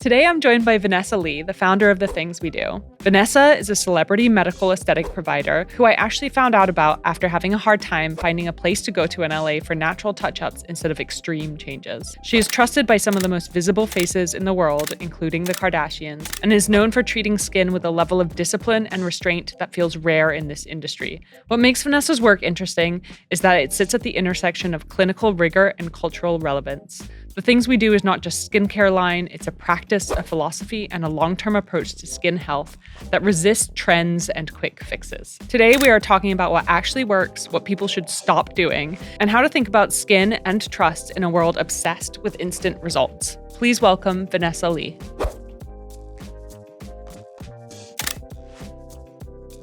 Today, I'm joined by Vanessa Lee, the founder of The Things We Do. Vanessa is a celebrity medical aesthetic provider who I actually found out about after having a hard time finding a place to go to in LA for natural touch-ups instead of extreme changes. She is trusted by some of the most visible faces in the world, including the Kardashians, and is known for treating skin with a level of discipline and restraint that feels rare in this industry. What makes Vanessa's work interesting is that it sits at the intersection of clinical rigor and cultural relevance. The Things We Do is not just skincare line, it's a practice, a philosophy, and a long-term approach to skin health that resists trends and quick fixes. Today, we are talking about what actually works, what people should stop doing, and how to think about skin and trust in a world obsessed with instant results. Please welcome Vanessa Lee.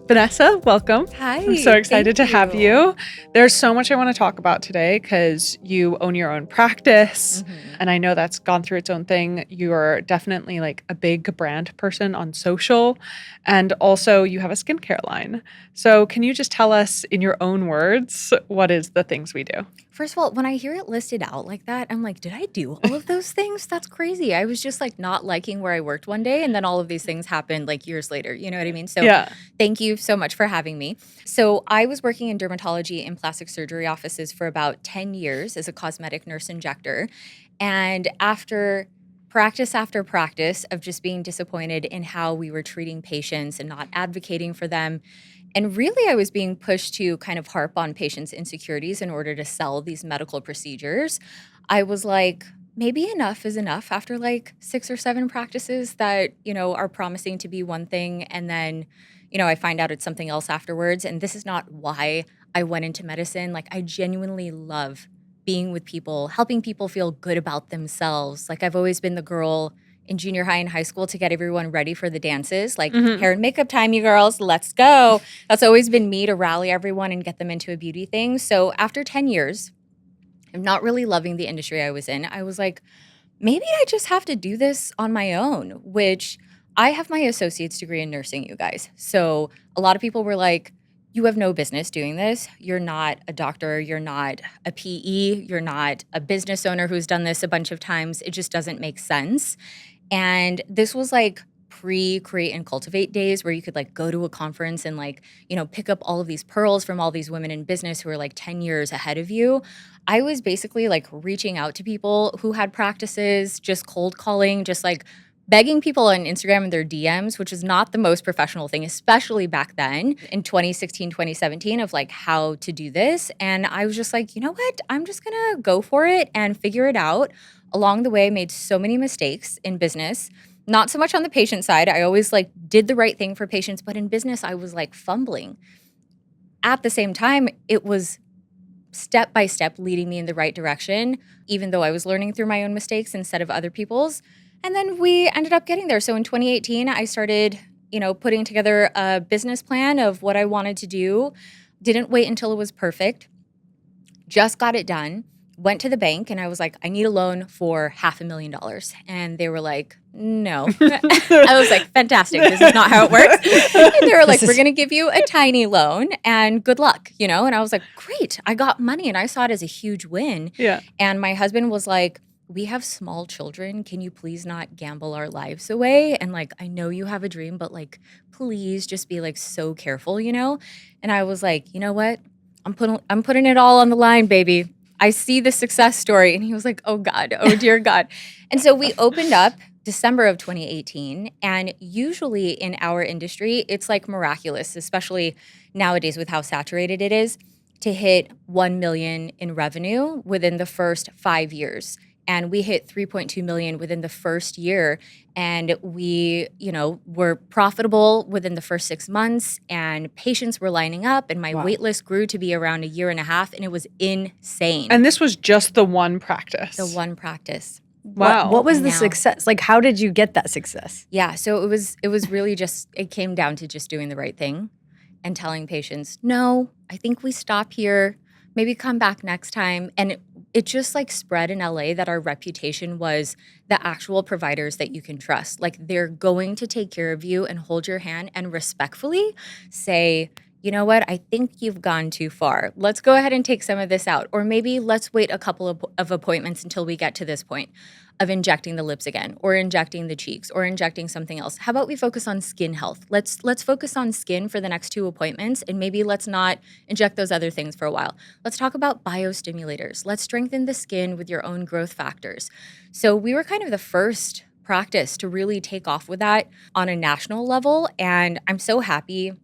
Vanessa, welcome. Hi. I'm so excited to have you. There's so much I want to talk about today because you own your own practice, and I know that's gone through its own thing. You're definitely like a big brand person on social, and also you have a skincare line. So can you just tell us in your own words, what is The Things We Do? First of all, when I hear it listed out like that, I'm like, did I do all of those things? That's crazy. I was just like not liking where I worked one day, and then all of these things happened like years later. You know what I mean? So Thank you so much for having me. So I was working in dermatology and plastic surgery offices for about 10 years as a cosmetic nurse injector. And after practice of just being disappointed in how we were treating patients and not advocating for them, and really, I was being pushed to kind of harp on patients' insecurities in order to sell these medical procedures. I was like, maybe enough is enough after like 6 or 7 practices that, are promising to be one thing. And then, I find out it's something else afterwards. And this is not why I went into medicine. Like, I genuinely love being with people, helping people feel good about themselves. Like, I've always been the girl in junior high and high school to get everyone ready for the dances, like hair and makeup time, you girls, let's go. That's always been me, to rally everyone and get them into a beauty thing. So after 10 years of not really loving the industry I was in, I was like, maybe I just have to do this on my own, which I have my associate's degree in nursing, you guys. So a lot of people were like, you have no business doing this. You're not a doctor. You're not a PE. You're not a business owner who's done this a bunch of times. It just doesn't make sense. And this was like pre-create and cultivate days where you could like go to a conference and like, pick up all of these pearls from all these women in business who are like 10 years ahead of you. I was basically like reaching out to people who had practices, just cold calling, just like begging people on Instagram in their DMs, which is not the most professional thing, especially back then in 2016, 2017, of like how to do this. And I was just like, you know what? I'm just going to go for it and figure it out. Along the way, I made so many mistakes in business, not so much on the patient side. I always like did the right thing for patients, but in business, I was like fumbling. At the same time, it was step by step leading me in the right direction, even though I was learning through my own mistakes instead of other people's. And then we ended up getting there. So in 2018, I started, putting together a business plan of what I wanted to do. Didn't wait until it was perfect. Just got it done. Went to the bank and I was like, I need a loan for $500,000. And they were like, no. I was like, fantastic. This is not how it works. And they were like, we're going to give you a tiny loan and good luck, And I was like, great. I got money and I saw it as a huge win. Yeah. And my husband was like, we have small children. Can you please not gamble our lives away? And like, I know you have a dream, but like, please just be like so careful, And I was like, you know what? I'm putting it all on the line, baby. I see the success story. And he was like, oh God, oh dear God. And so we opened up December of 2018. And usually in our industry, it's like miraculous, especially nowadays with how saturated it is, to hit 1 million in revenue within the first 5 years. And we hit 3.2 million within the first year. And we, were profitable within the first 6 months, and patients were lining up, and my wait list grew to be around 1.5 years, and it was insane. And this was just the one practice? The one practice. Wow. What was the success? Like, how did you get that success? Yeah, so it was really just, it came down to just doing the right thing and telling patients, no, I think we stop here. Maybe come back next time. And it just like spread in LA that our reputation was the actual providers that you can trust. Like, they're going to take care of you and hold your hand and respectfully say, you know what? I think you've gone too far. Let's go ahead and take some of this out. Or maybe let's wait a couple of appointments until we get to this point of injecting the lips again, or injecting the cheeks, or injecting something else. How about we focus on skin health? Let's focus on skin for the next 2 appointments, and maybe let's not inject those other things for a while. Let's talk about bio-stimulators. Let's strengthen the skin with your own growth factors. So we were kind of the first practice to really take off with that on a national level, and I'm so happy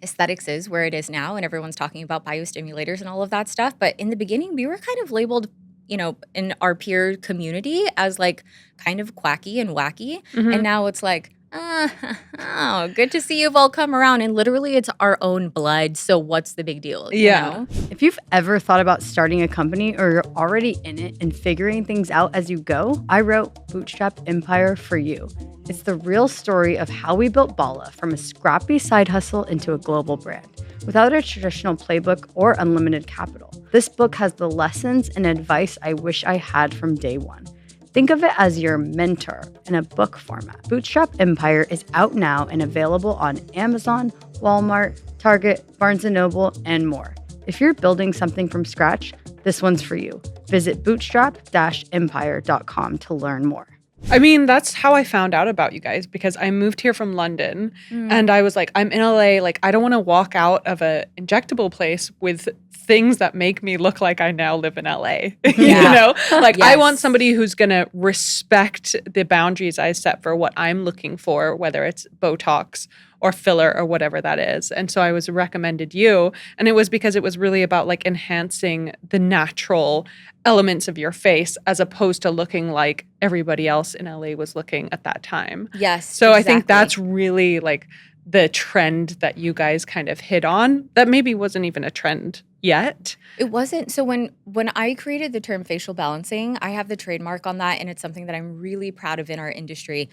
aesthetics is where it is now, and everyone's talking about biostimulators and all of that stuff. But in the beginning, we were kind of labeled, in our peer community as like kind of quacky and wacky. And now it's like, oh, good to see you've all come around. And literally it's our own blood. So what's the big deal? Yeah. You know? If you've ever thought about starting a company or you're already in it and figuring things out as you go, I wrote Bootstrap Empire for you. It's the real story of how we built Bala from a scrappy side hustle into a global brand without a traditional playbook or unlimited capital. This book has the lessons and advice I wish I had from day one. Think of it as your mentor in a book format. Bootstrap Empire is out now and available on Amazon, Walmart, Target, Barnes & Noble, and more. If you're building something from scratch, this one's for you. Visit bootstrap-empire.com to learn more. I mean, that's how I found out about you guys, because I moved here from London and I was like, I'm in LA. Like, I don't want to walk out of an injectable place with things that make me look like I now live in LA. Yeah. Like, I want somebody who's going to respect the boundaries I set for what I'm looking for, whether it's Botox or filler or whatever that is. And so I was recommended you. And it was because it was really about like enhancing the natural elements of your face as opposed to looking like everybody else in LA was looking at that time. Yes. So exactly. I think that's really like the trend that you guys kind of hit on that maybe wasn't even a trend yet. It wasn't. So when I created the term facial balancing, I have the trademark on that, and it's something that I'm really proud of in our industry.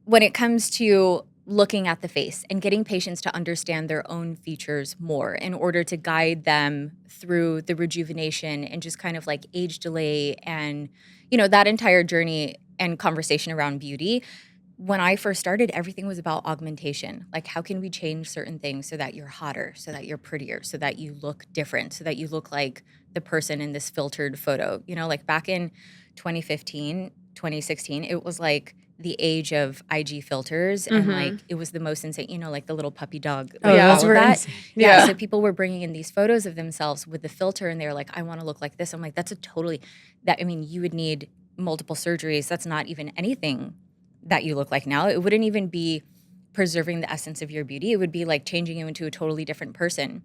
When it comes to looking at the face and getting patients to understand their own features more in order to guide them through the rejuvenation and just kind of like age delay and, that entire journey and conversation around beauty. When I first started, everything was about augmentation. Like, how can we change certain things so that you're hotter, so that you're prettier, so that you look different, so that you look like the person in this filtered photo? Like back in 2015, 2016, it was like the age of IG filters, and like it was the most insane, like the little puppy dog. Oh, like, those were insane. Yeah. So people were bringing in these photos of themselves with the filter, and they were like, I want to look like this. I'm like, you would need multiple surgeries. That's not even anything that you look like now. It wouldn't even be preserving the essence of your beauty. It would be like changing you into a totally different person.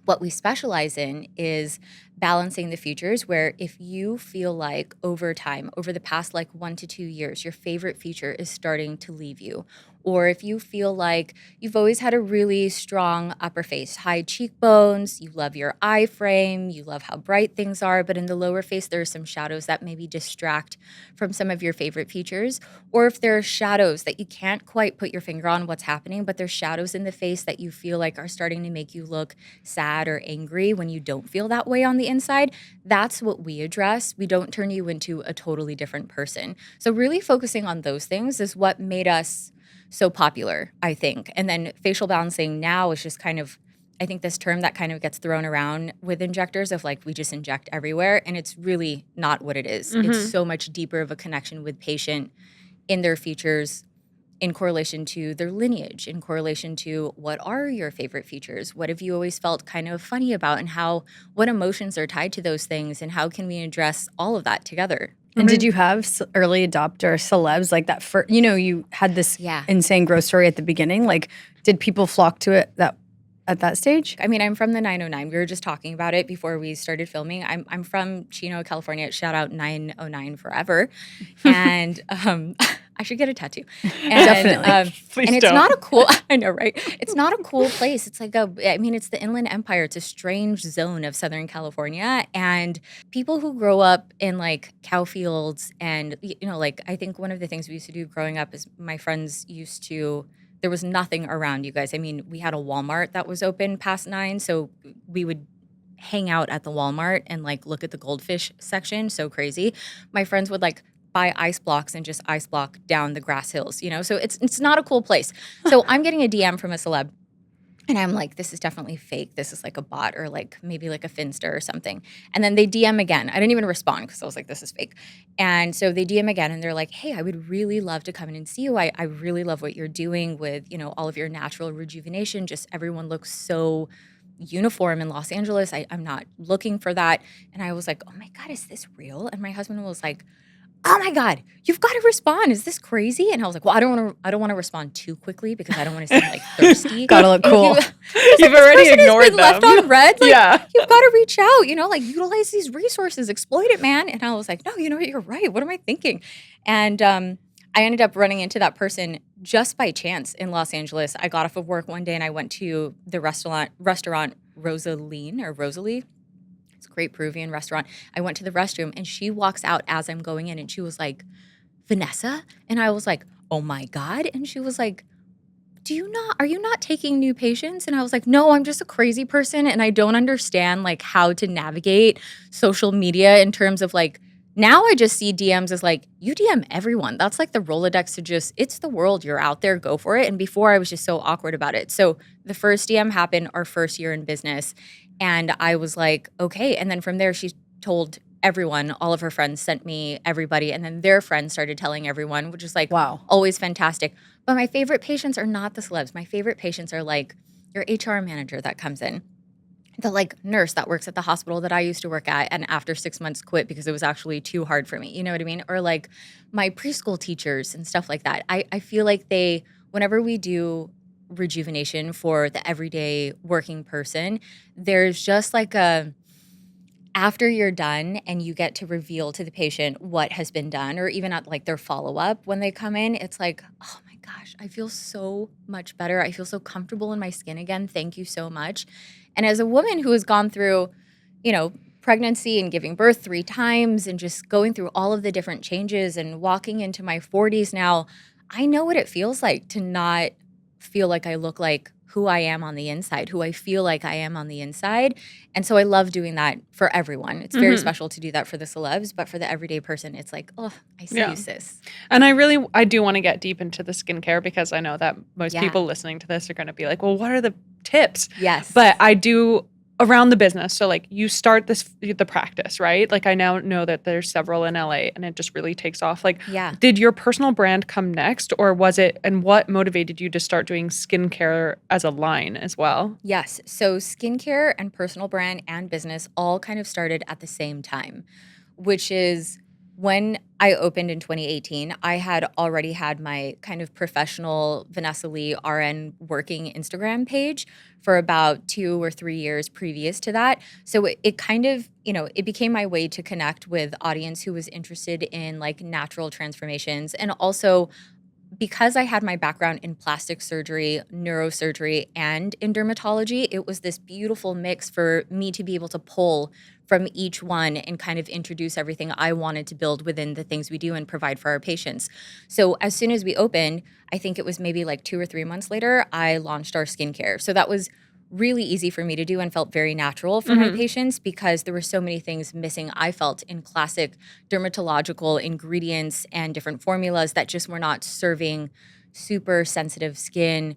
What we specialize in is balancing the features, where if you feel like over time, over the past like 1 to 2 years, your favorite feature is starting to leave you, or if you feel like you've always had a really strong upper face, high cheekbones, you love your eye frame, you love how bright things are, but in the lower face, there are some shadows that maybe distract from some of your favorite features, or if there are shadows that you can't quite put your finger on what's happening, but there's shadows in the face that you feel like are starting to make you look sad or angry when you don't feel that way on the inside, that's what we address. We don't turn you into a totally different person. So really focusing on those things is what made us so popular, I think. And then facial balancing now is just kind of, I think, this term that kind of gets thrown around with injectors of like, we just inject everywhere. And it's really not what it is. It's so much deeper of a connection with patient in their features, in correlation to their lineage, in correlation to what are your favorite features, what have you always felt kind of funny about, and what emotions are tied to those things, and how can we address all of that together. And did you have early adopter celebs like that? You had this insane growth story at the beginning. Like, did people flock to it at that stage? I mean, I'm from the 909. We were just talking about it before we started filming. I'm from Chino, California. Shout out 909 forever. And I should get a tattoo. And, definitely. Please and it's don't. not a cool, I know, right? It's not a cool place. It's like it's the Inland Empire. It's a strange zone of Southern California. And people who grow up in like cow fields and, I think one of the things we used to do growing up is my friends there was nothing around you guys. I mean, we had a Walmart that was open past 9. So we would hang out at the Walmart and like look at the goldfish section. So crazy. My friends would like buy ice blocks and just ice block down the grass hills, So it's not a cool place. So I'm getting a DM from a celeb And I'm like, this is definitely fake. This is like a bot or like maybe like a Finster or something. And then they DM again. I didn't even respond because I was like, this is fake. And so they DM again and they're like, hey, I would really love to come in and see you. I really love what you're doing with, all of your natural rejuvenation. Just everyone looks so uniform in Los Angeles. I'm not looking for that. And I was like, oh my God, is this real? And my husband was like, oh my God, you've got to respond. Is this crazy? And I was like, well, I don't want to respond too quickly because I don't want to seem like thirsty. Gotta look cool. You've already ignored them. Left on red. Like, yeah. You've got to reach out, like utilize these resources, exploit it, man. And I was like, no, you know what? You're right. What am I thinking? And I ended up running into that person just by chance in Los Angeles. I got off of work one day and I went to the restaurant Rosalie. It's a great Peruvian restaurant. I went to the restroom and she walks out as I'm going in and she was like, Vanessa? And I was like, oh my God. And she was like, are you not taking new patients? And I was like, no, I'm just a crazy person and I don't understand like how to navigate social media in terms of like, now I just see DMs as like, you DM everyone. That's like the Rolodex to it's the world. You're out there, go for it. And before I was just so awkward about it. So the first DM happened our first year in business. And I was like, okay. And then from there, she told everyone, all of her friends sent me everybody. And then their friends started telling everyone, which is like, wow, always fantastic. But my favorite patients are not the celebs. My favorite patients are like your HR manager that comes in, the like nurse that works at the hospital that I used to work at and after 6 months quit because it was actually too hard for me. You know what I mean? Or like my preschool teachers and stuff like that. I feel like whenever we do rejuvenation for the everyday working person, there's just like after you're done and you get to reveal to the patient what has been done, or even at like their follow-up when they come in, it's like, oh my gosh, I feel so much better. I feel so comfortable in my skin again. Thank you so much. And as a woman who has gone through, pregnancy and giving birth 3 times and just going through all of the different changes and walking into my 40s now, I know what it feels like to not feel like I look like who I am on the inside, who I feel like I am on the inside. And so I love doing that for everyone. It's very special to do that for the celebs, but for the everyday person, it's like, oh, I see you, sis. And I do want to get deep into the skincare because I know that most people listening to this are going to be like, well, what are the tips? Yes. But I do around the business. So like you start the practice, right? Like I now know that there's several in LA and it just really takes off. Like, did your personal brand come next or was it, and what motivated you to start doing skincare as a line as well? Yes. So skincare and personal brand and business all kind of started at the same time, which is when I opened in 2018, I had already had my kind of professional Vanessa Lee RN working Instagram page for about 2 or 3 years previous to that. So it kind of, it became my way to connect with audience who was interested in like natural transformations. And also because I had my background in plastic surgery, neurosurgery, and in dermatology, it was this beautiful mix for me to be able to pull from each one and kind of introduce everything I wanted to build within the things we do and provide for our patients. So as soon as we opened, I think it was maybe like 2 or 3 months later, I launched our skincare. So that was really easy for me to do and felt very natural for my patients because there were so many things missing, I felt, in classic dermatological ingredients and different formulas that just were not serving super sensitive skin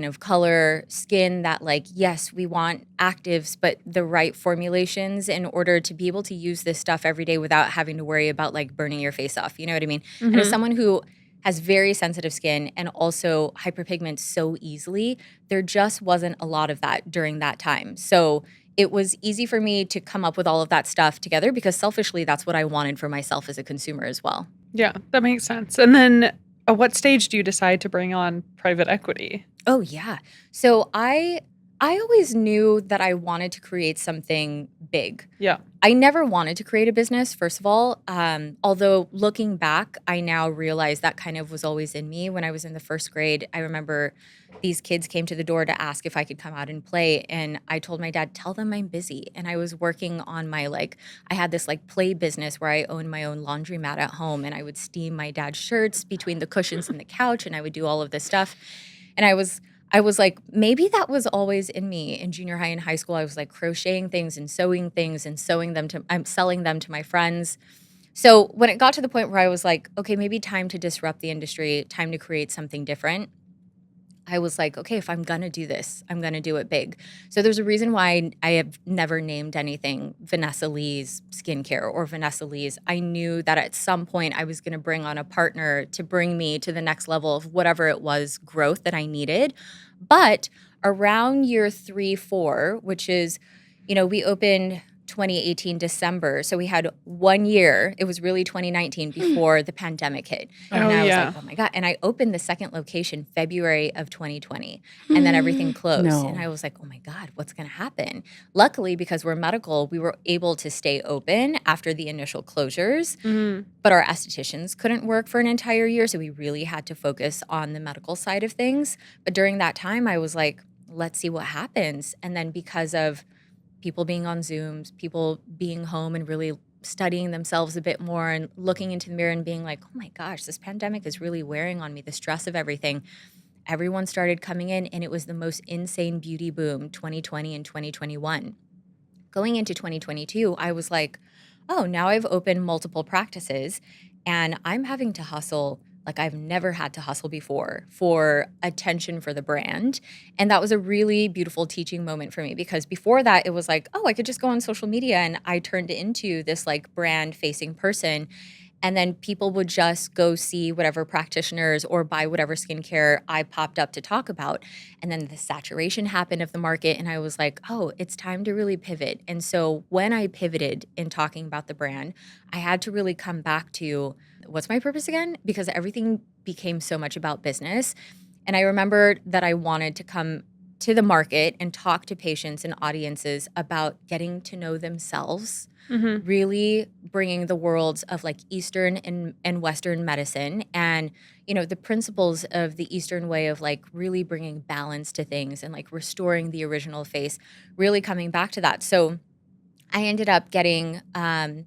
of color, skin that like, yes, we want actives, but the right formulations in order to be able to use this stuff every day without having to worry about like burning your face off. You know what I mean? And as someone who has very sensitive skin and also hyperpigments so easily, there just wasn't a lot of that during that time. So it was easy for me to come up with all of that stuff together because selfishly, that's what I wanted for myself as a consumer as well. Yeah, that makes sense. And then at what stage do you decide to bring on private equity? Oh, yeah. So I always knew that I wanted to create something big. Yeah. I never wanted to create a business, first of all. Although looking back, I now realize that kind of was always in me. When I was in the first grade, I remember these kids came to the door to ask if I could come out and play. And I told my dad, tell them I'm busy. And I was working on my I had this play business where I owned my own laundromat at home. And I would steam my dad's shirts between the cushions and the couch. And I would do all of this stuff. And I was like, maybe that was always in me. In junior high and high school, I was like crocheting things and sewing things and I'm selling them to my friends. So when it got to the point where I was like, okay, maybe time to disrupt the industry, time to create something different, I was like, okay, if I'm going to do this, I'm going to do it big. So there's a reason why I have never named anything Vanessa Lee's skincare or Vanessa Lee's. I knew that at some point I was going to bring on a partner to bring me to the next level of whatever it was growth that I needed. But around year 3, 4, which is, we opened 2018 December. So we had 1 year. It was really 2019 before the pandemic hit. And I was like, oh my God. And I opened the second location February of 2020. And then everything closed. No. And I was like, oh my God, what's going to happen? Luckily, because we're medical, we were able to stay open after the initial closures. But our estheticians couldn't work for an entire year. So we really had to focus on the medical side of things. But during that time, I was like, let's see what happens. And then because of people being on Zooms, people being home and really studying themselves a bit more and looking into the mirror and being like, oh my gosh, this pandemic is really wearing on me, the stress of everything. Everyone started coming in, and it was the most insane beauty boom, 2020 and 2021. Going into 2022, I was like, oh, now I've opened multiple practices and I'm having to hustle like I've never had to hustle before for attention for the brand. And that was a really beautiful teaching moment for me, because before that, it was like, oh, I could just go on social media, and I turned into this like brand facing person. And then people would just go see whatever practitioners or buy whatever skincare I popped up to talk about. And then the saturation happened of the market. And I was like, oh, it's time to really pivot. And so when I pivoted in talking about the brand, I had to really come back to what's my purpose again? Because everything became so much about business. And I remembered that I wanted to come to the market and talk to patients and audiences about getting to know themselves, really bringing the worlds of like Eastern and Western medicine and, the principles of the Eastern way of like really bringing balance to things and like restoring the original face, really coming back to that. So I ended up getting, I'll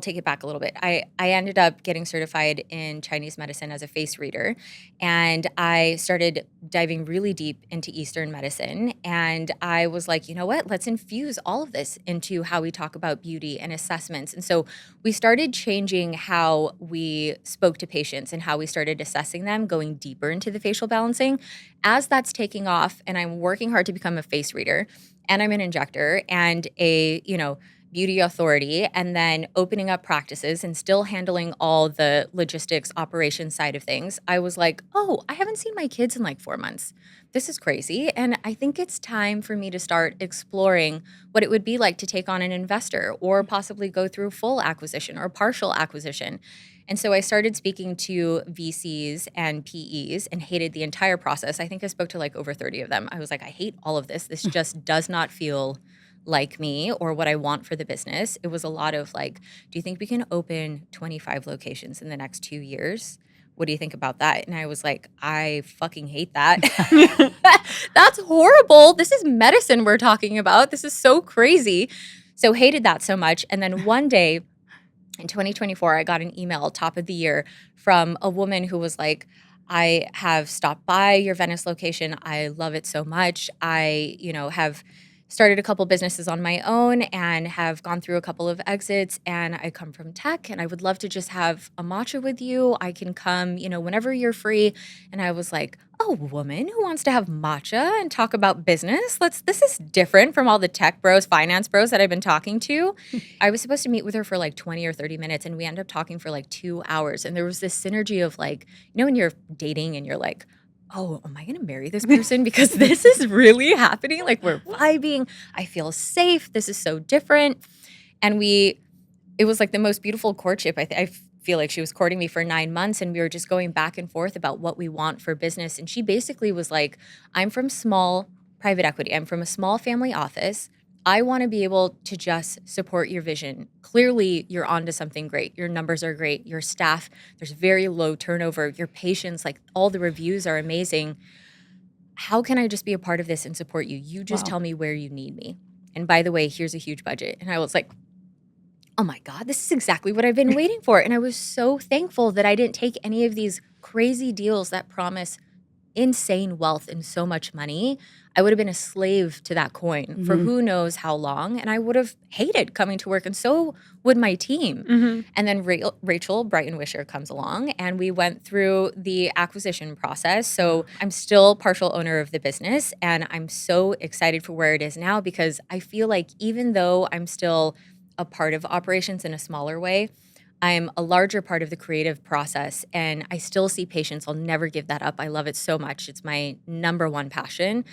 take it back a little bit. I ended up getting certified in Chinese medicine as a face reader, and I started diving really deep into Eastern medicine. And I was like, you know what? Let's infuse all of this into how we talk about beauty and assessments. And so we started changing how we spoke to patients and how we started assessing them, going deeper into the facial balancing. As that's taking off, and I'm working hard to become a face reader, and I'm an injector and a, beauty authority, and then opening up practices and still handling all the logistics operation side of things, I was like, oh, I haven't seen my kids in like 4 months. This is crazy. And I think it's time for me to start exploring what it would be like to take on an investor or possibly go through full acquisition or partial acquisition. And so I started speaking to VCs and PEs and hated the entire process. I think I spoke to like over 30 of them. I was like, I hate all of this. This just does not feel like me or what I want for the business. It was a lot of like, do you think we can open 25 locations in the next 2 years? What do you think about that? And I was like, I fucking hate that. That's horrible. This is medicine we're talking about. This is so crazy. So hated that so much. And then one day in 2024, I got an email top of the year from a woman who was like, I have stopped by your Venice location. I love it so much. I, have started a couple businesses on my own and have gone through a couple of exits, and I come from tech, and I would love to just have a matcha with you. I can come, whenever you're free. And I was like, oh, woman who wants to have matcha and talk about business? This is different from all the tech bros, finance bros that I've been talking to. I was supposed to meet with her for like 20 or 30 minutes, and we ended up talking for like 2 hours. And there was this synergy of like, when you're dating and you're like, oh, am I going to marry this person? Because this is really happening. Like, we're vibing. I feel safe. This is so different. And it was like the most beautiful courtship. I feel like she was courting me for 9 months, and we were just going back and forth about what we want for business. And she basically was like, I'm from small private equity. I'm from a small family office. I want to be able to just support your vision. Clearly, you're onto something great. Your numbers are great. Your staff, there's very low turnover. Your patients, like all the reviews are amazing. How can I just be a part of this and support you? You just tell me where you need me. And by the way, here's a huge budget. And I was like, oh my God, this is exactly what I've been waiting for. And I was so thankful that I didn't take any of these crazy deals that promise insane wealth and so much money, I would have been a slave to that coin for who knows how long. And I would have hated coming to work. And so would my team. And then Rachel Brighton Wisher comes along and we went through the acquisition process. So I'm still partial owner of the business. And I'm so excited for where it is now because I feel like even though I'm still a part of operations in a smaller way, I'm a larger part of the creative process and I still see patients. I'll never give that up. I love it so much. It's my number one passion.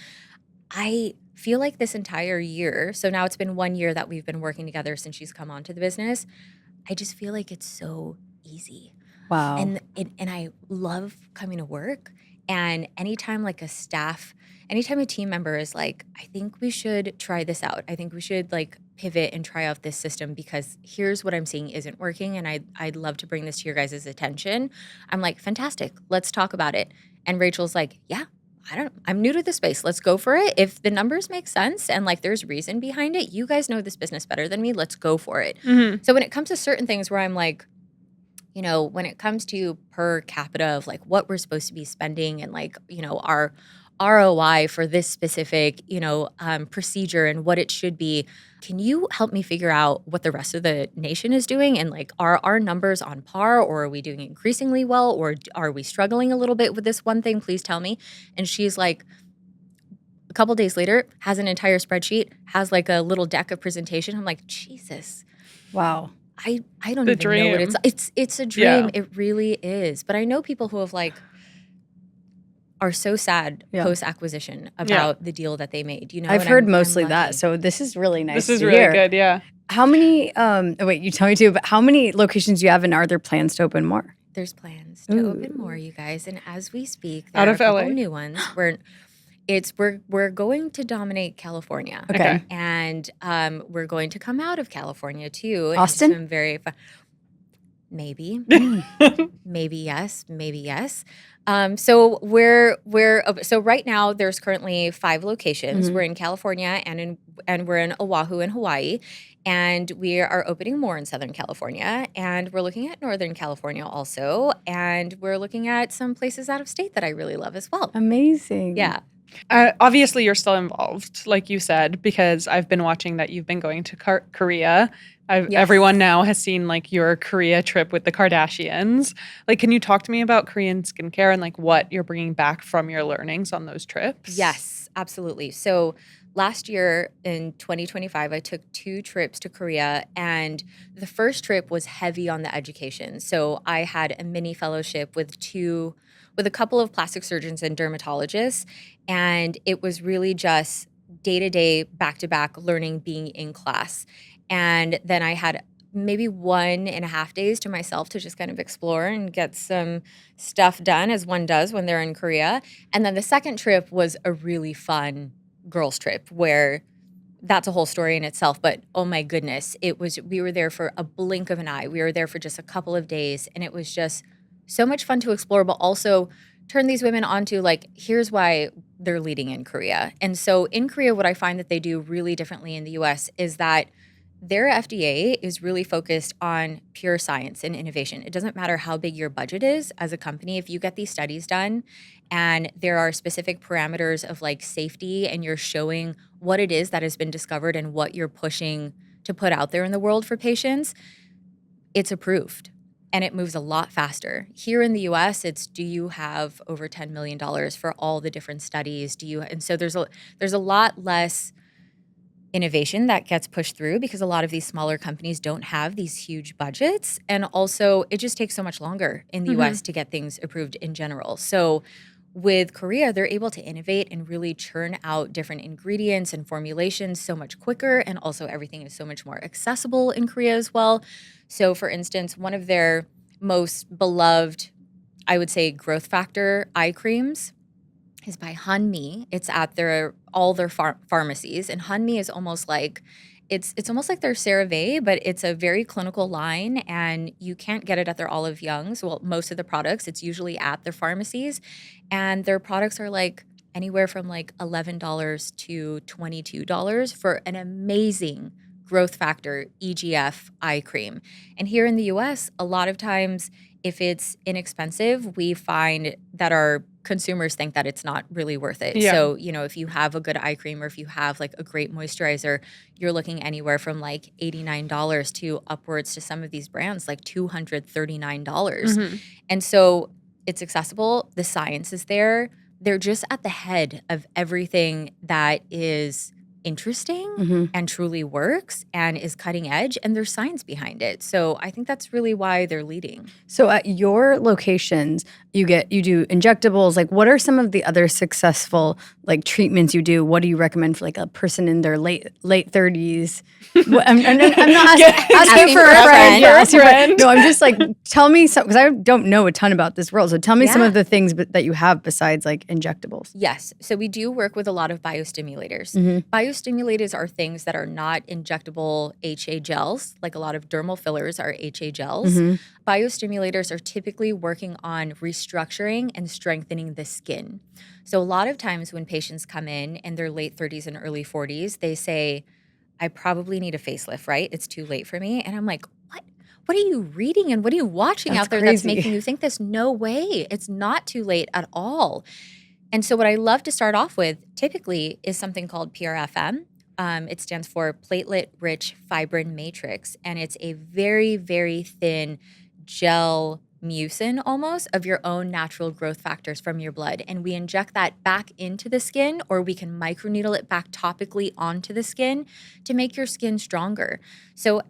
I feel like this entire year, so now it's been 1 year that we've been working together since she's come onto the business. I just feel like it's so easy. Wow. And I love coming to work. And anytime anytime a team member is like, I think we should try this out. I think we should like pivot and try out this system because here's what I'm seeing isn't working. And I'd love to bring this to your guys' attention. I'm like, fantastic. Let's talk about it. And Rachel's like, yeah. I'm new to the space. Let's go for it. If the numbers make sense and like there's reason behind it, you guys know this business better than me. Let's go for it. So when it comes to certain things where I'm like, when it comes to per capita of like what we're supposed to be spending and like, our ROI for this specific, procedure and what it should be, can you help me figure out what the rest of the nation is doing? And like, are our numbers on par or are we doing increasingly well? Or are we struggling a little bit with this one thing? Please tell me. And she's like, a couple days later, has an entire spreadsheet, has like a little deck of presentation. I'm like, Jesus. Wow. I don't even know what it's a dream. Yeah. It really is. But I know people who have like, are so sad post-acquisition about the deal that they made. I've heard mostly that. So this is really nice. This is really good, yeah. How many, wait, you tell me too, but how many locations do you have and are there plans to open more? There's plans to open more, you guys. And as we speak, there are a couple new ones. We're going to dominate California. Okay. And we're going to come out of California too. Austin? Some very maybe. Maybe yes. So so right now there's currently 5 locations. We're in California and we're in Oahu in Hawaii, and we are opening more in Southern California, and we're looking at Northern California also, and we're looking at some places out of state that I really love as well. Amazing. Yeah. Obviously, you're still involved, like you said, because I've been watching that you've been going to Korea. Everyone now has seen like your Korea trip with the Kardashians. Like, can you talk to me about Korean skincare and like what you're bringing back from your learnings on those trips? Yes, absolutely. So last year in 2025, I took 2 trips to Korea, and the first trip was heavy on the education. So I had a mini fellowship with a couple of plastic surgeons and dermatologists, and it was really just day-to-day, back-to-back learning being in class. And then I had maybe 1.5 days to myself to just kind of explore and get some stuff done as one does when they're in Korea. And then the second trip was a really fun girls trip where that's a whole story in itself. But oh my goodness, we were there for a blink of an eye. We were there for just a couple of days, and it was just so much fun to explore, but also turn these women onto like, here's why they're leading in Korea. And so in Korea, what I find that they do really differently in the US is that their FDA is really focused on pure science and innovation. It doesn't matter how big your budget is as a company. If you get these studies done and there are specific parameters of like safety and you're showing what it is that has been discovered and what you're pushing to put out there in the world for patients, it's approved. And it moves a lot faster. Here in the US, it's do you have over $10 million for all the different studies? And so there's a lot less innovation that gets pushed through because a lot of these smaller companies don't have these huge budgets. And also it just takes so much longer in the US to get things approved in general. So with Korea, they're able to innovate and really churn out different ingredients and formulations so much quicker. And also everything is so much more accessible in Korea as well. So for instance, one of their most beloved, I would say, growth factor eye creams is by Hanmi. It's at all their pharmacies. And Hanmi is almost like, it's almost like their CeraVe, but it's a very clinical line, and you can't get it at their Olive Youngs. Well, most of the products, it's usually at their pharmacies. And their products are like anywhere from like $11 to $22 for an amazing growth factor EGF eye cream. And here in the US, a lot of times, if it's inexpensive, we find that our consumers think that it's not really worth it. Yeah. So, if you have a good eye cream or if you have like a great moisturizer, you're looking anywhere from like $89 to upwards to some of these brands like $239. And so it's accessible. The science is there. They're just at the head of everything that is interesting and truly works and is cutting edge, and there's science behind it. So I think that's really why they're leading. So at your locations, you do injectables. Like, what are some of the other successful like treatments you do? What do you recommend for like a person in their late 30s? I'm not asking for a friend. No, I'm just like, tell me some, because I don't know a ton about this world. So tell me some of the things that you have besides like injectables. Yes. So we do work with a lot of biostimulators. Biostimulators are things that are not injectable HA gels, like a lot of dermal fillers are HA gels. Biostimulators are typically working on restructuring and strengthening the skin. So a lot of times when patients come in their late 30s and early 40s, they say, I probably need a facelift, right? It's too late for me. And I'm like, what? What are you reading and what are you watching out there that's making you think this? No way. It's not too late at all. And so what I love to start off with typically is something called PRFM. It stands for platelet-rich fibrin matrix. And it's a very, very thin gel mucin almost of your own natural growth factors from your blood. And we inject that back into the skin, or we can microneedle it back topically onto the skin to make your skin stronger. So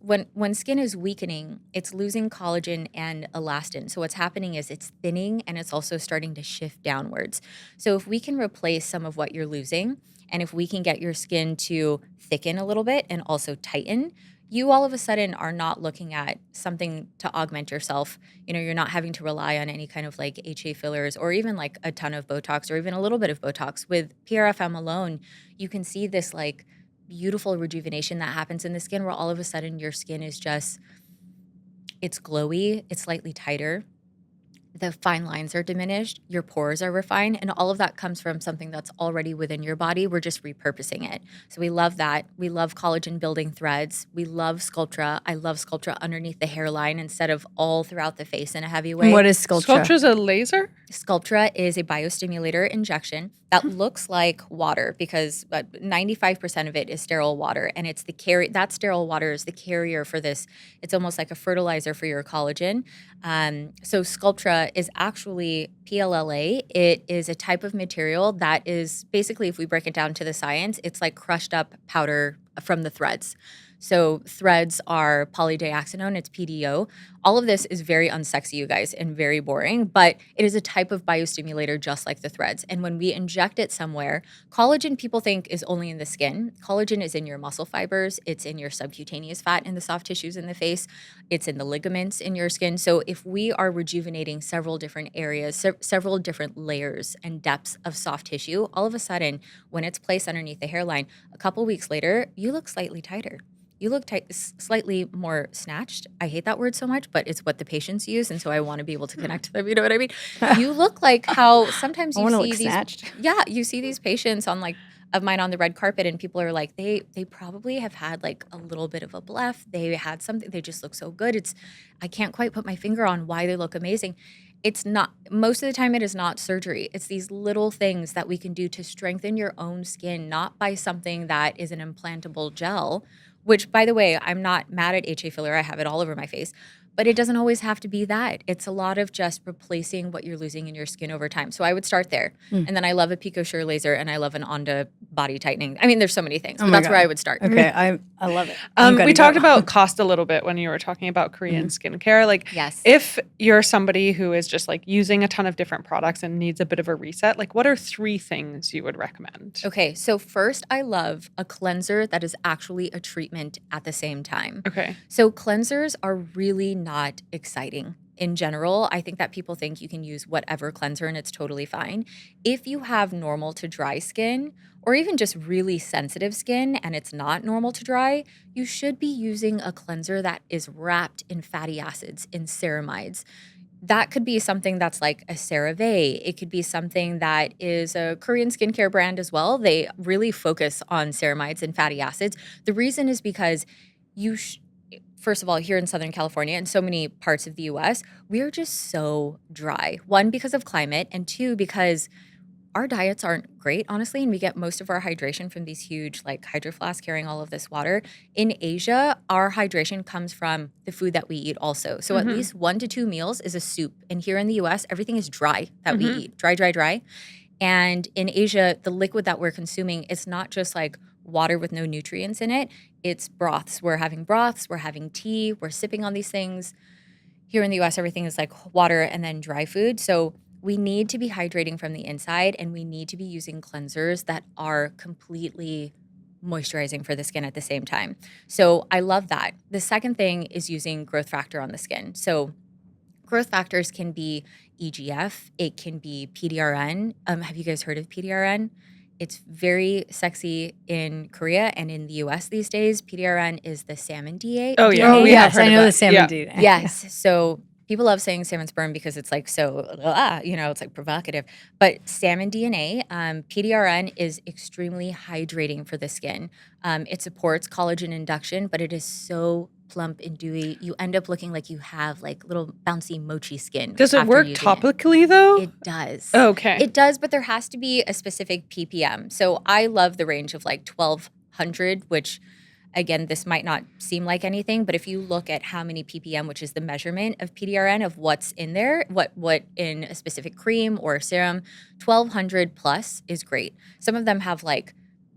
when skin is weakening, it's losing collagen and elastin. So what's happening is it's thinning and it's also starting to shift downwards. So if we can replace some of what you're losing, and if we can get your skin to thicken a little bit and also tighten, you all of a sudden are not looking at something to augment yourself. You're not having to rely on any kind of like HA fillers or even like a ton of Botox or even a little bit of Botox. With PRFM alone, you can see this like beautiful rejuvenation that happens in the skin where all of a sudden your skin is just, it's glowy, it's slightly tighter. The fine lines are diminished, your pores are refined, and all of that comes from something that's already within your body. We're just repurposing it. So we love that. We love collagen building threads. We love Sculptra. I love Sculptra underneath the hairline instead of all throughout the face in a heavy way. What is Sculptra? Sculptra's a laser? Sculptra is a biostimulator injection that looks like water because 95% of it is sterile water, and it's that sterile water is the carrier for this. It's almost like a fertilizer for your collagen. So Sculptra is actually PLLA. It is a type of material that is basically, if we break it down to the science, it's like crushed up powder from the threads. So threads are polydiaxanone, it's PDO. All of this is very unsexy, you guys, and very boring, but it is a type of biostimulator just like the threads. And when we inject it somewhere, collagen people think is only in the skin. Collagen is in your muscle fibers, it's in your subcutaneous fat in the soft tissues in the face, it's in the ligaments in your skin. So if we are rejuvenating several different areas, several different layers and depths of soft tissue, all of a sudden, when it's placed underneath the hairline, a couple weeks later, you look slightly tighter. You look slightly more snatched. I hate that word so much, but it's what the patients use, and so I want to be able to connect to them. You know what I mean? You look like how sometimes you see these. Snatched. Yeah, you see these patients on of mine on the red carpet, and people are like, they probably have had like a little bit of a bluff. They had something. They just look so good. I can't quite put my finger on why they look amazing. It's not, most of the time it is not surgery. It's these little things that we can do to strengthen your own skin, not by something that is an implantable gel, which, by the way, I'm not mad at HA filler. I have it all over my face. But it doesn't always have to be that. It's a lot of just replacing what you're losing in your skin over time. So I would start there. And then I love a PicoSure laser, and I love an Onda body tightening. I mean, there's so many things, but that's where I would start. Okay, I love it. We talked about cost a little bit when you were talking about Korean skincare. Like, yes. If you're somebody who is just like using a ton of different products and needs a bit of a reset, like what are 3 things you would recommend? Okay, so first, I love a cleanser that is actually a treatment at the same time. Okay. So cleansers are really not exciting. In general, I think that people think you can use whatever cleanser and it's totally fine. If you have normal to dry skin, or even just really sensitive skin and it's not normal to dry, you should be using a cleanser that is wrapped in fatty acids, in ceramides. That could be something that's like a CeraVe. It could be something that is a Korean skincare brand as well. They really focus on ceramides and fatty acids. The reason is because first of all, here in Southern California and so many parts of the US, we're just so dry. One, because of climate, and two, because our diets aren't great, honestly, and we get most of our hydration from these huge like hydro flasks carrying all of this water. In Asia, our hydration comes from the food that we eat also. So at least 1 to 2 meals is a soup. And here in the US, everything is dry that we eat. Dry, dry, dry. And in Asia, the liquid that we're consuming, it's not just like water with no nutrients in it. It's broths. We're having tea, we're sipping on these things. Here in the US, everything is like water and then dry food. So we need to be hydrating from the inside, and we need to be using cleansers that are completely moisturizing for the skin at the same time. So I love that. The second thing is using growth factor on the skin. So growth factors can be EGF, it can be PDRN. Have you guys heard of PDRN? It's very sexy in Korea and in the US these days. PDRN is the salmon DA. Oh, yeah. Oh, We yes, have heard I of know it. the salmon dude. Yes. So people love saying salmon sperm because it's like so, it's like provocative. But salmon DNA, PDRN is extremely hydrating for the skin. It supports collagen induction, but it is so plump and dewy. You end up looking like you have like little bouncy mochi skin. Does it work topically though? It does. Oh, okay. It does, but there has to be a specific ppm. So I love the range of like 1200, which again, this might not seem like anything, but if you look at how many ppm, which is the measurement of PDRN of what's in there, what in a specific cream or serum, 1200 plus is great. Some of them have like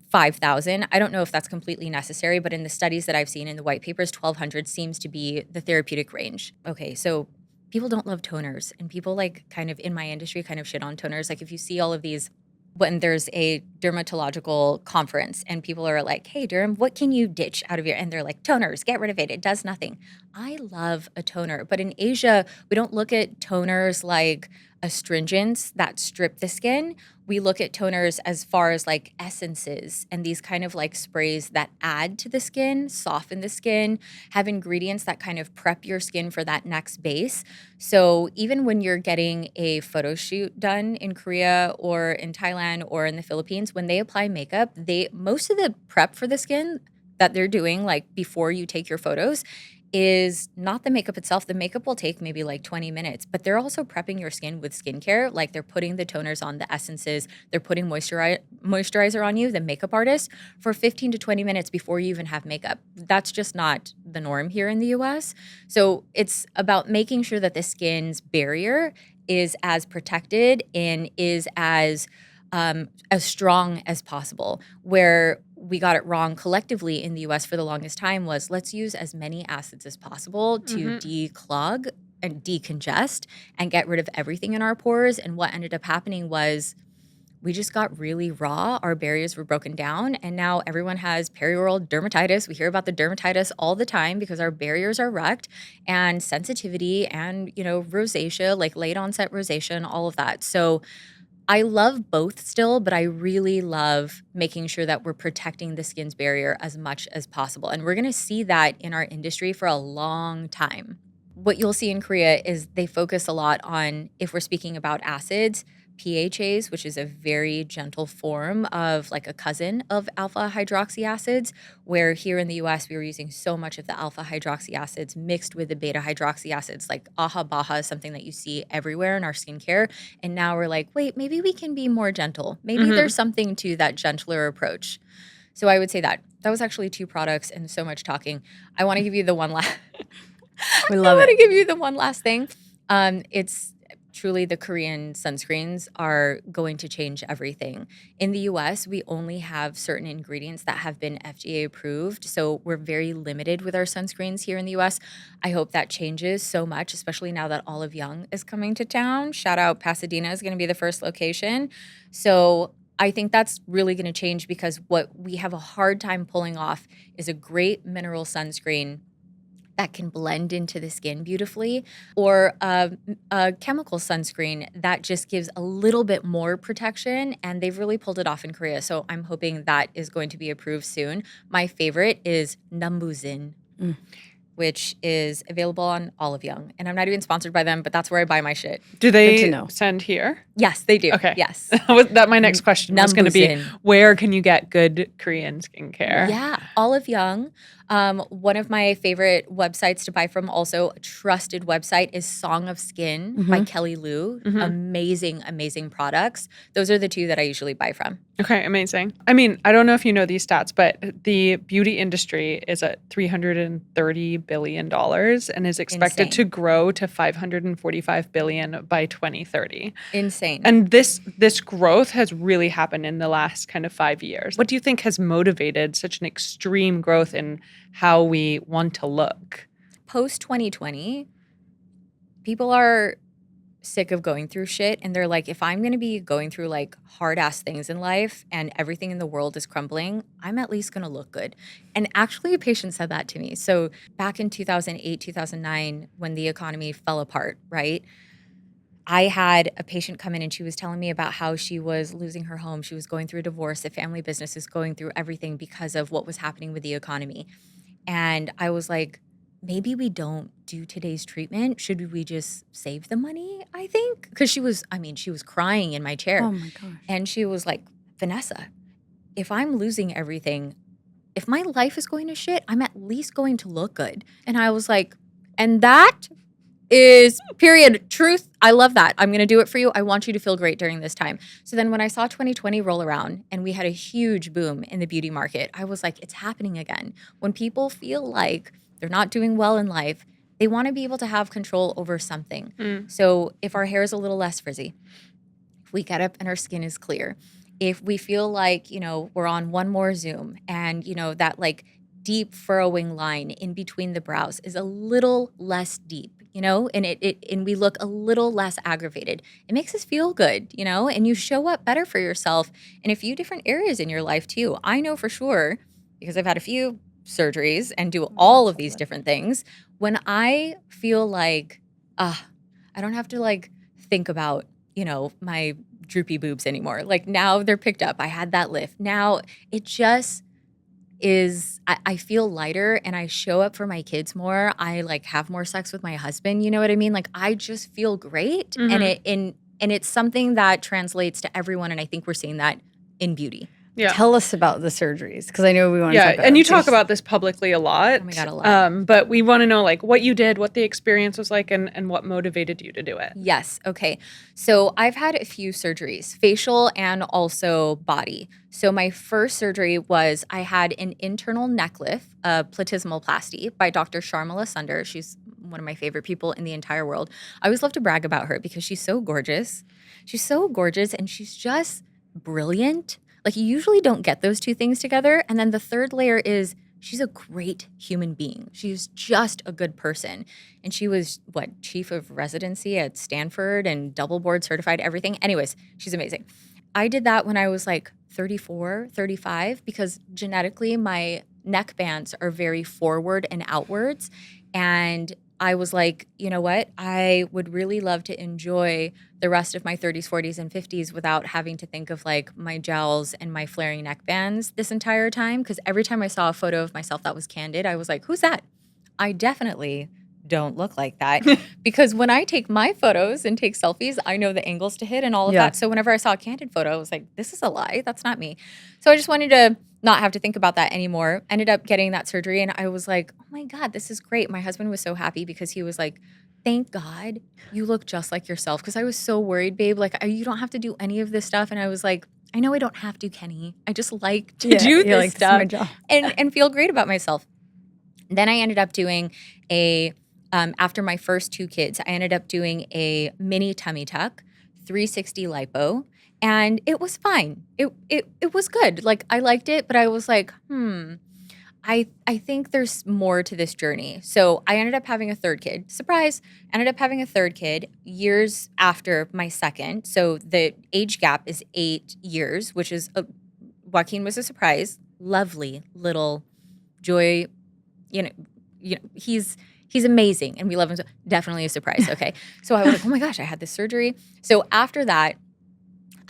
5,000. I don't know if that's completely necessary, but in the studies that I've seen in the white papers, 1,200 seems to be the therapeutic range. Okay, so people don't love toners, and people like kind of in my industry kind of shit on toners. Like if you see all of these, when there's a dermatological conference and people are like, hey, derm, what can you ditch out of your, and they're like, toners, get rid of it. It does nothing. I love a toner. But in Asia, we don't look at toners like astringents that strip the skin. We look at toners as far as like essences and these kind of like sprays that add to the skin, soften the skin, have ingredients that kind of prep your skin for that next base. So even when you're getting a photo shoot done in Korea or in Thailand or in the Philippines, when they apply makeup, most of the prep for the skin that they're doing like before you take your photos is not the makeup itself. The makeup will take maybe like 20 minutes, but they're also prepping your skin with skincare. Like they're putting the toners on, the essences, they're putting moisturizer on you, the makeup artist, for 15 to 20 minutes before you even have makeup. That's just not the norm here in the US. So it's about making sure that the skin's barrier is as protected and is as strong as possible. Where we got it wrong collectively in the US for the longest time was let's use as many acids as possible to declog and decongest and get rid of everything in our pores. And what ended up happening was we just got really raw. Our barriers were broken down, and now everyone has perioral dermatitis. We hear about the dermatitis all the time because our barriers are wrecked, and sensitivity and, rosacea, like late onset rosacea and all of that. So I love both still, but I really love making sure that we're protecting the skin's barrier as much as possible. And we're going to see that in our industry for a long time. What you'll see in Korea is they focus a lot on, if we're speaking about acids, PHAs, which is a very gentle form of like a cousin of alpha hydroxy acids, where here in the US, we were using so much of the alpha hydroxy acids mixed with the beta hydroxy acids. Like AHA BAHA is something that you see everywhere in our skincare. And now we're like, wait, maybe we can be more gentle. Maybe there's something to that gentler approach. So I would say that was actually 2 products and so much talking. I want to give you the one last. We love it. I want to give you the one last thing. It's truly the Korean sunscreens are going to change everything. In the US, we only have certain ingredients that have been FDA approved. So we're very limited with our sunscreens here in the US. I hope that changes so much, especially now that Olive Young is coming to town. Shout out, Pasadena is going to be the first location. So I think that's really going to change because what we have a hard time pulling off is a great mineral sunscreen that can blend into the skin beautifully, or a chemical sunscreen that just gives a little bit more protection, and they've really pulled it off in Korea. So I'm hoping that is going to be approved soon. My favorite is Numbuzin, which is available on Olive Young. And I'm not even sponsored by them, but that's where I buy my shit. Do they send here? Yes, they do. Okay. Yes. That my next question was going to be, where can you get good Korean skincare? Yeah, Olive Young. One of my favorite websites to buy from, also a trusted website, is Song of Skin by Kelly Lou. Amazing, amazing products. Those are the two that I usually buy from. Okay, amazing. I mean, I don't know if you know these stats, but the beauty industry is at $330 billion and is expected to grow to $545 billion by 2030. Insane. And this growth has really happened in the last kind of 5 years. What do you think has motivated such an extreme growth in how we want to look? Post 2020, people are sick of going through shit, and they're like, if I'm going to be going through like hard ass things in life and everything in the world is crumbling, I'm at least going to look good. And actually a patient said that to me. So back in 2008, 2009, when the economy fell apart, right? I had a patient come in and she was telling me about how she was losing her home. She was going through a divorce. The family business is going through everything because of what was happening with the economy. And I was like, maybe we don't do today's treatment. Should we just save the money, I think? Because she was crying in my chair. Oh my gosh. And she was like, Vanessa, if I'm losing everything, if my life is going to shit, I'm at least going to look good. And I was like, and that is period truth. I love that. I'm going to do it for you. I want you to feel great during this time. So then when I saw 2020 roll around and we had a huge boom in the beauty market, I was like, it's happening again. When people feel like they're not doing well in life, they want to be able to have control over something. So if our hair is a little less frizzy, if we get up and our skin is clear, if we feel like, we're on one more Zoom and, that like deep furrowing line in between the brows is a little less deep, and we look a little less aggravated. It makes us feel good, and you show up better for yourself in a few different areas in your life too. I know for sure, because I've had a few surgeries and do all of these different things, when I feel like, I don't have to like think about, my droopy boobs anymore. Like now they're picked up. I had that lift. Now it just is, I feel lighter and I show up for my kids more. I like have more sex with my husband. You know what I mean? Like I just feel great. And it's something that translates to everyone. And I think we're seeing that in beauty. Yeah. Tell us about the surgeries, because I know we want to talk about and you talk about this publicly a lot. Oh my God, a lot. But we want to know like what you did, what the experience was like, and what motivated you to do it. Yes. Okay. So I've had a few surgeries, facial and also body. So my first surgery was I had an internal neck lift, a platysmalplasty by Dr. Sharmila Sundar. She's one of my favorite people in the entire world. I always love to brag about her because she's so gorgeous. She's so gorgeous and she's just brilliant. Like you usually don't get those two things together. And then the third layer is she's a great human being. She's just a good person. And she was, chief of residency at Stanford and double board certified, everything. Anyways, she's amazing. I did that when I was like 34, 35, because genetically my neck bands are very forward and outwards. And I was like, you know what? I would really love to enjoy the rest of my 30s, 40s, and 50s without having to think of like my jowls and my flaring neck bands this entire time. Because every time I saw a photo of myself that was candid, I was like, who's that? I definitely don't look like that. Because when I take my photos and take selfies, I know the angles to hit and all of that. So whenever I saw a candid photo, I was like, this is a lie. That's not me. So I just wanted to not have to think about that anymore. Ended up getting that surgery and I was like, oh my God, this is great. My husband was so happy because he was like, thank God you look just like yourself. Because I was so worried, babe, like you don't have to do any of this stuff. And I was like, I know I don't have to, Kenny. I just like to do this stuff and feel great about myself. Then I ended up doing after my first two kids, I ended up doing a mini tummy tuck, 360 lipo. And it was fine. It was good. Like I liked it, but I was like, I think there's more to this journey. So I ended up having a third kid. Surprise. Ended up having a third kid years after my second. So the age gap is 8 years, which is Joaquin was a surprise. Lovely little joy. He's amazing and we love him. So definitely a surprise. Okay. So I was like, oh my gosh, I had this surgery. So after that,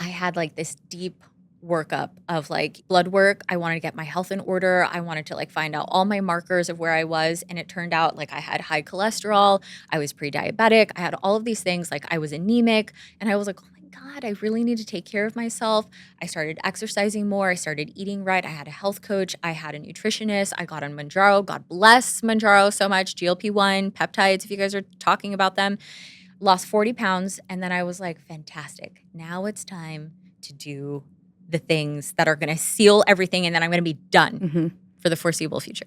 I had like this deep workup of like blood work. I wanted to get my health in order. I wanted to like find out all my markers of where I was. And it turned out like I had high cholesterol. I was pre-diabetic. I had all of these things. Like I was anemic. And I was like, oh my God, I really need to take care of myself. I started exercising more. I started eating right. I had a health coach. I had a nutritionist. I got on Mounjaro. God bless Mounjaro so much. GLP-1, peptides, if you guys are talking about them. Lost 40 pounds. And then I was like, fantastic. Now it's time to do the things that are going to seal everything. And then I'm going to be done for the foreseeable future.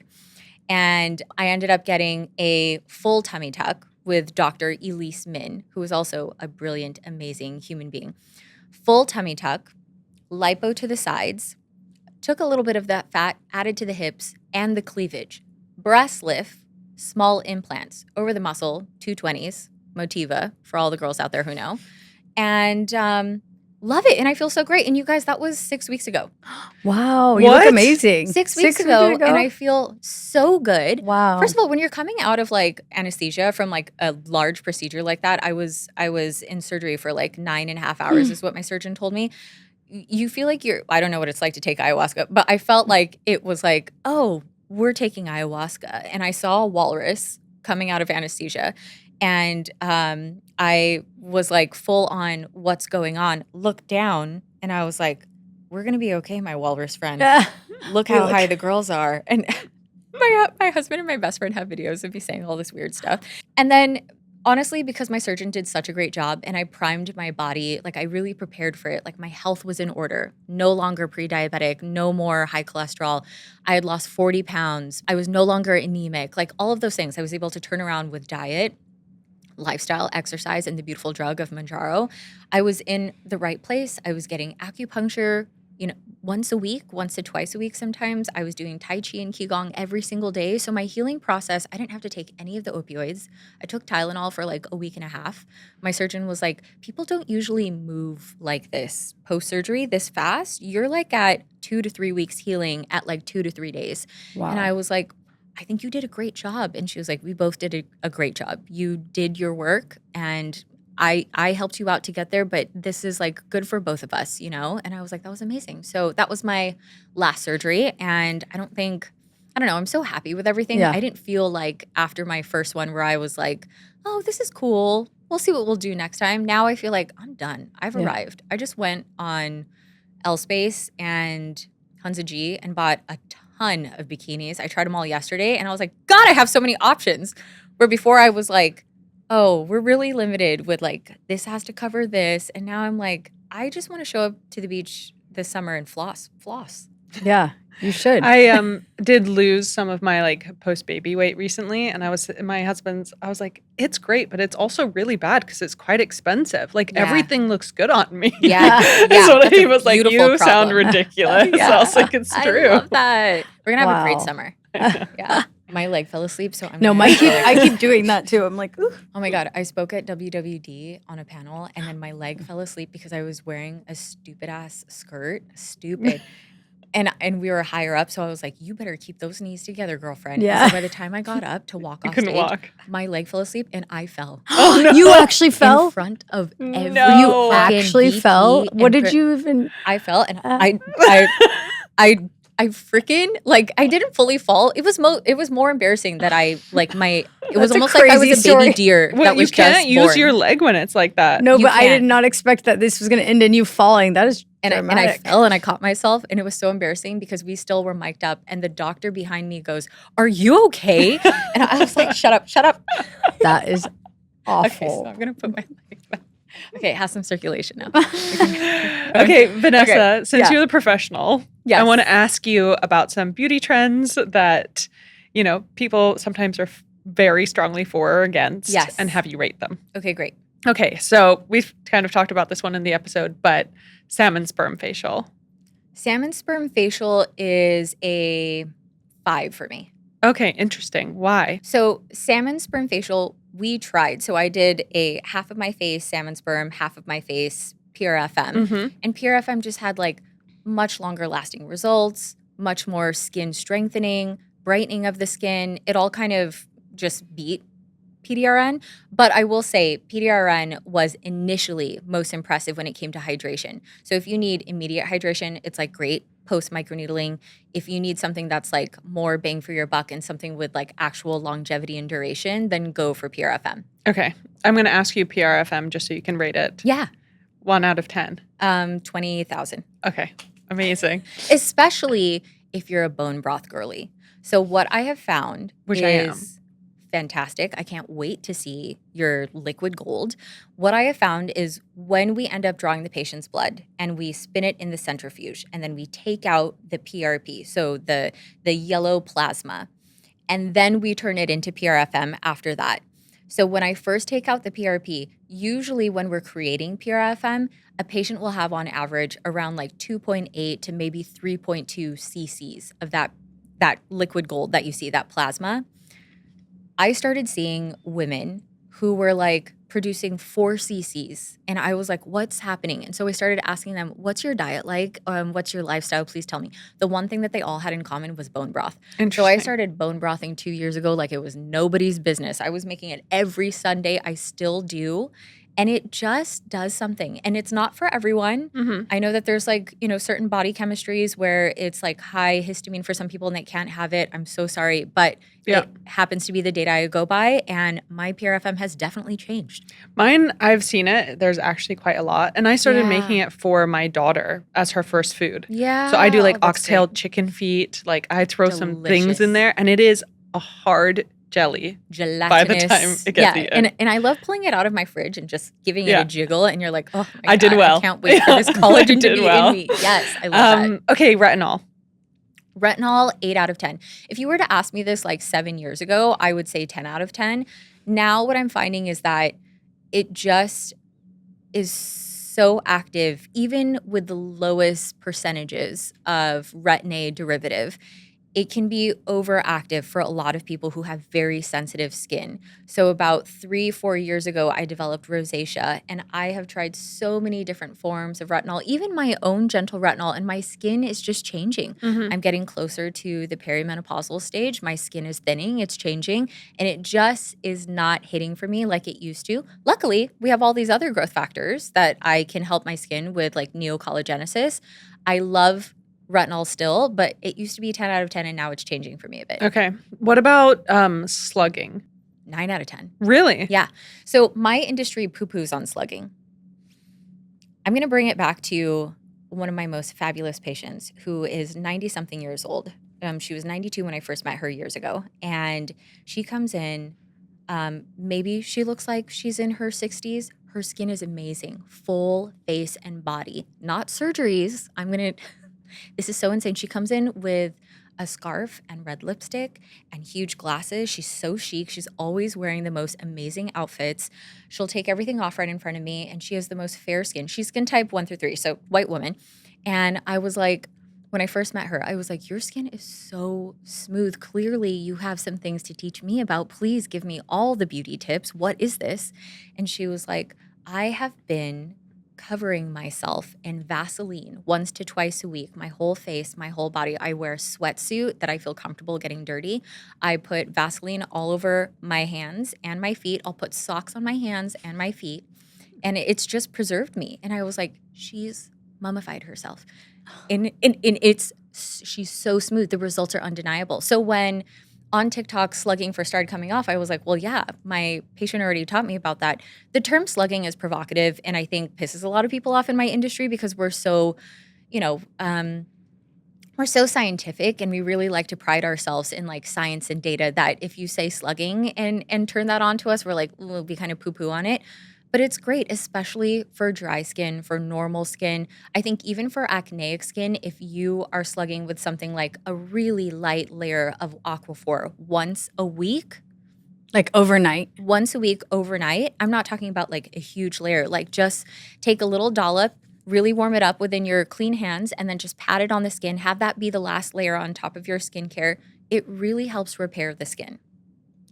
And I ended up getting a full tummy tuck with Dr. Elie-Meyers, who is also a brilliant, amazing human being. Full tummy tuck, lipo to the sides, took a little bit of that fat, added to the hips and the cleavage. Breast lift, small implants over the muscle, 220s, Motiva, for all the girls out there who know. And love it. And I feel so great. And you guys, that was 6 weeks ago. Wow. You look amazing. 6 weeks ago. And I feel so good. Wow. First of all, when you're coming out of like anesthesia from like a large procedure like that, I was in surgery for like 9.5 hours is what my surgeon told me. You feel like I don't know what it's like to take ayahuasca, but I felt like it was like, oh, we're taking ayahuasca. And I saw a walrus coming out of anesthesia. And I was like full on what's going on, looked down, and I was like, we're going to be okay, my walrus friend. Look how high the girls are. And my husband and my best friend have videos of me saying all this weird stuff. And then honestly, because my surgeon did such a great job and I primed my body, like I really prepared for it. Like my health was in order, no longer pre-diabetic, no more high cholesterol. I had lost 40 pounds. I was no longer anemic, like all of those things. I was able to turn around with diet, lifestyle, exercise, and the beautiful drug of Mounjaro. I was in the right place. I was getting acupuncture, once a week, once to twice a week sometimes. I was doing Tai Chi and Qigong every single day. So my healing process, I didn't have to take any of the opioids. I took Tylenol for like a week and a half. My surgeon was like, people don't usually move like this post-surgery this fast. You're like at 2 to 3 weeks healing at like 2 to 3 days. Wow. And I was like, I think you did a great job. And she was like, we both did a great job. You did your work and I helped you out to get there, but this is like good for both of us, And I was like, that was amazing. So that was my last surgery. And I don't know, I'm so happy with everything. Yeah. I didn't feel like after my first one where I was like, oh, this is cool. We'll see what we'll do next time. Now I feel like I'm done. I've arrived. I just went on L-Space and Hunza G and bought a ton of bikinis. I tried them all yesterday and I was like, God, I have so many options. Where before I was like, oh, we're really limited with like, this has to cover this. And now I'm like, I just want to show up to the beach this summer and floss. Yeah, you should. I did lose some of my like post-baby weight recently. And I was like, it's great, but it's also really bad because it's quite expensive. Like everything looks good on me. Yeah. So he was like, you sound ridiculous. So I was like, it's true. I love that. We're going to have a great summer. Yeah. My leg fell asleep, so I keep doing that too. I'm like, ooh. Oh my God. I spoke at WWD on a panel and then my leg fell asleep because I was wearing a stupid ass skirt. Stupid. And we were higher up, so I was like, you better keep those knees together, girlfriend. Yeah. So by the time I got up to walk off stage, my leg fell asleep and I fell. Oh, no. You actually fell? In front of every You actually fell? What did you even? I fell and I freaking like I didn't fully fall. It was more embarrassing that I like my. It was almost like I was a baby deer. Well, that was you can't just use born. your leg when it's like that. No, but I did not expect that this was going to end in you falling. That is and I fell and I caught myself and it was so embarrassing because we still were mic'd up and the doctor behind me goes, "Are you okay?" And I was like, "Shut up." That is awful. Okay, so I'm gonna put my leg back. Okay, it has some circulation now. Okay, Vanessa, since you're the professional, I want to ask you about some beauty trends that, people sometimes are very strongly for or against and have you rate them. Okay, great. Okay, so we've kind of talked about this one in the episode, but salmon sperm facial. Salmon sperm facial is a 5 for me. Okay, interesting. Why? So salmon sperm facial, we tried. So I did a half of my face salmon sperm, half of my face PRFM. Mm-hmm. And PRFM just had like much longer lasting results, much more skin strengthening, brightening of the skin. It all kind of just beat PDRN. But I will say PDRN was initially most impressive when it came to hydration. So if you need immediate hydration, it's like great. Post microneedling. If you need something that's like more bang for your buck and something with like actual longevity and duration, then go for PRFM. Okay. I'm going to ask you PRFM just so you can rate it. Yeah. 1 out of 10? 20,000. Okay. Amazing. Especially if you're a bone broth girly. So what I have found Which I am. Fantastic. I can't wait to see your liquid gold. What I have found is when we end up drawing the patient's blood and we spin it in the centrifuge and then we take out the PRP, so the yellow plasma, and then we turn it into PRFM after that. So when I first take out the PRP, usually when we're creating PRFM, a patient will have on average around like 2.8 to maybe 3.2 cc's of that liquid gold that you see, that plasma. I started seeing women who were like producing 4 cc's. And I was like, what's happening? And so I started asking them, what's your diet like? What's your lifestyle? Please tell me. The one thing that they all had in common was bone broth. So I started bone brothing 2 years ago like it was nobody's business. I was making it every Sunday. I still do. And it just does something. And it's not for everyone. Mm-hmm. I know that there's like, certain body chemistries where it's like high histamine for some people and they can't have it. I'm so sorry. But it happens to be the data I go by. And my PRFM has definitely changed. Mine, I've seen it. There's actually quite a lot. And I started making it for my daughter as her first food. Yeah. So I do like oxtail chicken feet. Like I throw some things in there. And it is a hard jelly gelatinous by the time it gets eaten. And I love pulling it out of my fridge and just giving it a jiggle, and you're like, oh my God, I did well. I can't wait for this collagen to be in me. Yes, I love that. Okay, retinol. Retinol, 8 out of 10. If you were to ask me this like 7 years ago, I would say 10 out of 10. Now what I'm finding is that it just is so active, even with the lowest percentages of retin-A derivative. It can be overactive for a lot of people who have very sensitive skin. So about 3-4 years ago, I developed rosacea, and I have tried so many different forms of retinol, even my own gentle retinol, and my skin is just changing. Mm-hmm. I'm getting closer to the perimenopausal stage. My skin is thinning, it's changing, and it just is not hitting for me like it used to. Luckily, we have all these other growth factors that I can help my skin with, like neocollagenesis. I love retinol still, but it used to be 10 out of 10 and now it's changing for me a bit. Okay. What about slugging? 9 out of 10. Really? Yeah. So my industry poo-poos on slugging. I'm going to bring it back to one of my most fabulous patients who is 90-something years old. She was 92 when I first met her years ago. And she comes in, maybe she looks like she's in her 60s. Her skin is amazing. Full face and body. Not surgeries. This is so insane. She comes in with a scarf and red lipstick and huge glasses. She's so chic. She's always wearing the most amazing outfits. She'll take everything off right in front of me, and she has the most fair skin. She's skin type 1 through 3, so white woman. And I was like, when I first met her, I was like, your skin is so smooth. Clearly, you have some things to teach me about. Please give me all the beauty tips. What is this? And she was like, I have been covering myself in Vaseline once to twice a week, my whole face, my whole body. I wear a sweatsuit that I feel comfortable getting dirty. I put Vaseline all over my hands and my feet. I'll put socks on my hands and my feet. And it's just preserved me. And I was like, she's mummified herself. She's so smooth. The results are undeniable. So when on TikTok slugging first started coming off, I was like, well, yeah, my patient already taught me about that. The term slugging is provocative and I think pisses a lot of people off in my industry because we're so, we're so scientific and we really like to pride ourselves in like science and data that if you say slugging and turn that on to us, we're like, we'll be kind of poo-poo on it. But it's great, especially for dry skin, for normal skin. I think even for acneic skin, if you are slugging with something like a really light layer of Aquaphor once a week. Like overnight? Once a week overnight. I'm not talking about like a huge layer. Like just take a little dollop, really warm it up within your clean hands, and then just pat it on the skin. Have that be the last layer on top of your skincare. It really helps repair the skin.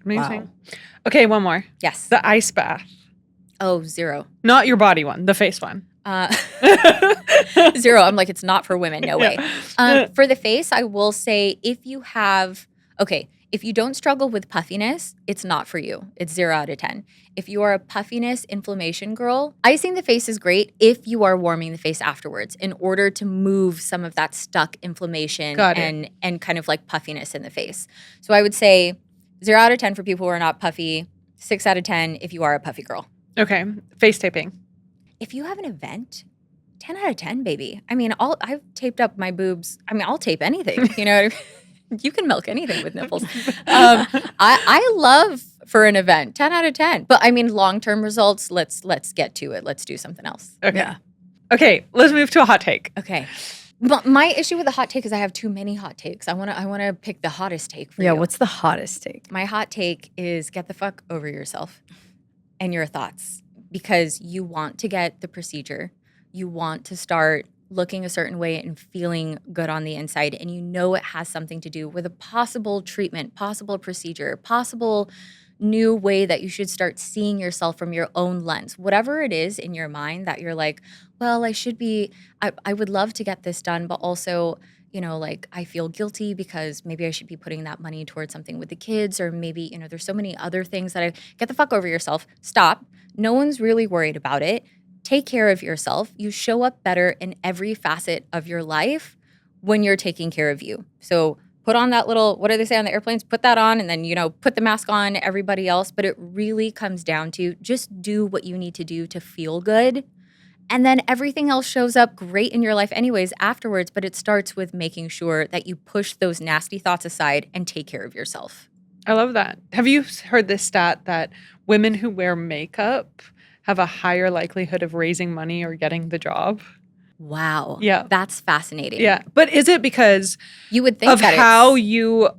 Amazing. Wow. Okay, one more. Yes. The ice bath. Oh, 0. Not your body one, the face one. 0. I'm like, it's not for women. No way. For the face, I will say if you don't struggle with puffiness, it's not for you. It's 0 out of 10. If you are a puffiness inflammation girl, icing the face is great if you are warming the face afterwards in order to move some of that stuck inflammation and kind of like puffiness in the face. So I would say 0 out of 10 for people who are not puffy, 6 out of 10 if you are a puffy girl. Okay. Face taping. if you have an event, 10 out of 10, baby. I mean, I've taped up my boobs. I mean, I'll tape anything, you know what I mean? You can milk anything with nipples. I love for an event, 10 out of 10. But I mean, long-term results, let's get to it. Let's do something else. Okay. Yeah. Okay, let's move to a hot take. Okay. But my issue with the hot take is I have too many hot takes. I want to pick the hottest take for you. Yeah, what's the hottest take? My hot take is get the fuck over yourself and your thoughts, because you want to get the procedure. You want to start looking a certain way and feeling good on the inside, and you know it has something to do with a possible treatment, possible procedure, possible new way that you should start seeing yourself from your own lens. Whatever it is in your mind that you're like, well, I would love to get this done, but also, you know, like I feel guilty because maybe I should be putting that money towards something with the kids, or maybe, you know, there's so many other things that get the fuck over yourself. Stop. No one's really worried about it. Take care of yourself. You show up better in every facet of your life when you're taking care of you. So put on that little, what do they say on the airplanes? Put that on and then, you know, put the mask on everybody else. But it really comes down to just do what you need to do to feel good. And then everything else shows up great in your life anyways afterwards. But it starts with making sure that you push those nasty thoughts aside and take care of yourself. I love that. Have you heard this stat that women who wear makeup have a higher likelihood of raising money or getting the job? Wow. Yeah. That's fascinating. Yeah. But is it because you would think of that how you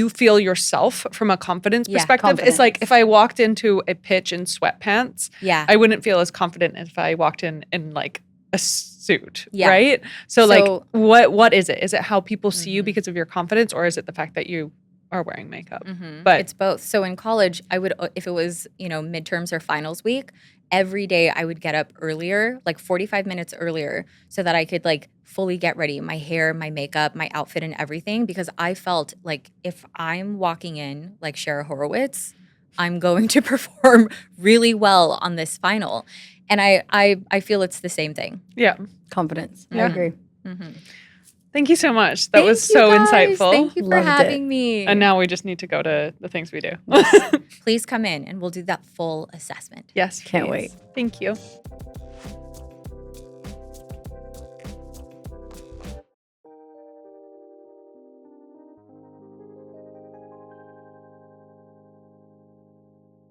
feel yourself from a confidence perspective? confidence. It's like if I walked into a pitch in sweatpants, I wouldn't feel as confident if I walked in like a suit, right? So like what is it? Is it how people see you because of your confidence, or is it the fact that you are wearing makeup? But it's both. So in college, I would, if it was, you know, midterms or finals week, every day I would get up earlier, like 45 minutes earlier, so that I could like fully get ready, my hair, my makeup, my outfit and everything, because I felt like if I'm walking in like Shara Horowitz, I'm going to perform really well on this final. And I feel it's the same thing. Yeah. Confidence. Yeah. I agree. Thank you so much. That was so insightful. Thank you for Loved having it. me. And now we just need to go to the things we do. Please come in and we'll do that full assessment. Yes. Can't please. wait. Thank you.